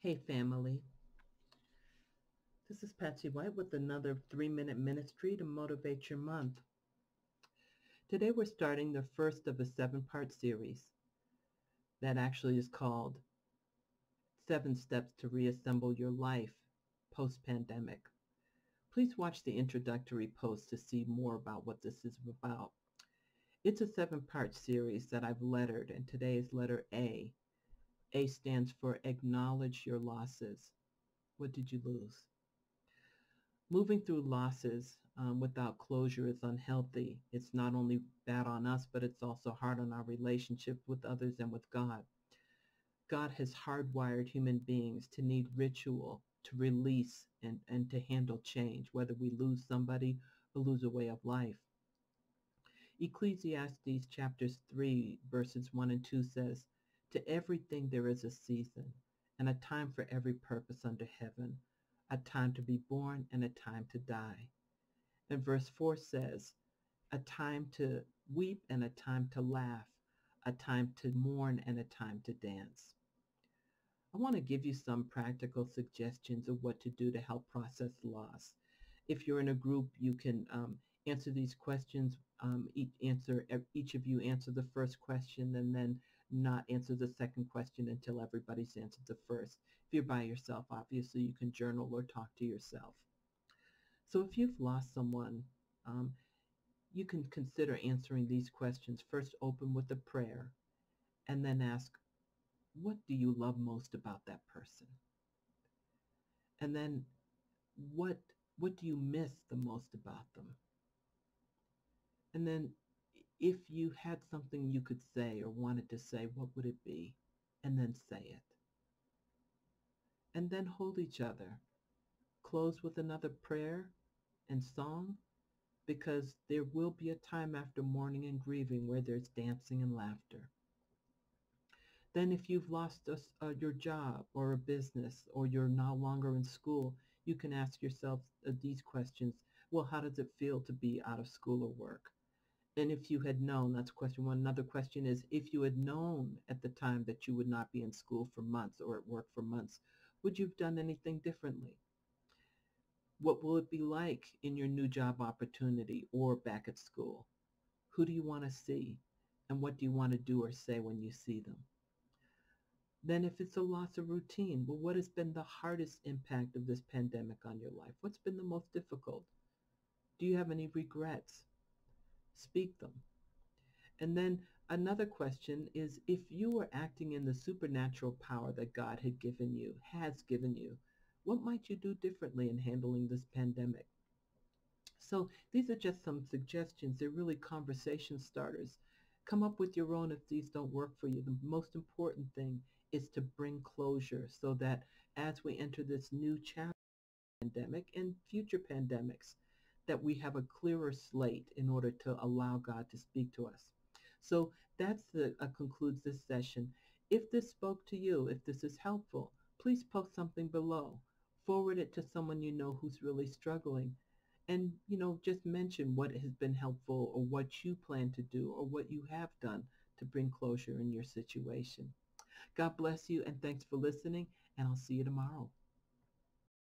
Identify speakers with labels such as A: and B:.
A: Hey family, this is Patsy White with another 3-minute ministry to motivate your month. Today we're starting the first of a 7-part series that actually is called 7 Steps to Reassemble Your Life Post-Pandemic. Please watch the introductory post to see more about what this is about. It's a 7-part series that I've lettered, and today is letter A. A stands for acknowledge your losses. What did you lose? Moving through losses without closure is unhealthy. It's not only bad on us, but it's also hard on our relationship with others and with God. God has hardwired human beings to need ritual, to release, and to handle change, whether we lose somebody or lose a way of life. Ecclesiastes chapters 3, verses 1 and 2 says, "To everything there is a season, and a time for every purpose under heaven, a time to be born and a time to die." And verse 4 says, "A time to weep and a time to laugh, a time to mourn and a time to dance." I want to give you some practical suggestions of what to do to help process loss. If you're in a group, you can answer these questions. Each of you answer the first question and then not answer the second question until everybody's answered the first. If you're by yourself, obviously you can journal or talk to yourself. So if you've lost someone, you can consider answering these questions. First, open with a prayer and then ask, what do you love most about that person? And then what do you miss the most about them? And then if you had something you could say or wanted to say, what would it be? And then say it. And then hold each other. Close with another prayer and song, because there will be a time after mourning and grieving where there's dancing and laughter. Then if you've lost your job or a business, or you're no longer in school, you can ask yourself these questions. Well, how does it feel to be out of school or work? And if you had known, that's question one. Another question is, if you had known at the time that you would not be in school for months or at work for months, would you have done anything differently? What will it be like in your new job opportunity or back at school? Who do you want to see? And what do you want to do or say when you see them? Then if it's a loss of routine, well, what has been the hardest impact of this pandemic on your life? What's been the most difficult? Do you have any regrets? Speak them. And then another question is, if you were acting in the supernatural power that God has given you, what might you do differently in handling this pandemic? So these are just some suggestions. They're really conversation starters. Come up with your own if these don't work for you. The most important thing is to bring closure so that as we enter this new chapter pandemic and future pandemics, that we have a clearer slate in order to allow God to speak to us. So that's concludes this session. If this spoke to you, if this is helpful, please post something below. Forward it to someone you know who's really struggling. And, just mention what has been helpful or what you plan to do or what you have done to bring closure in your situation. God bless you, and thanks for listening, and I'll see you tomorrow.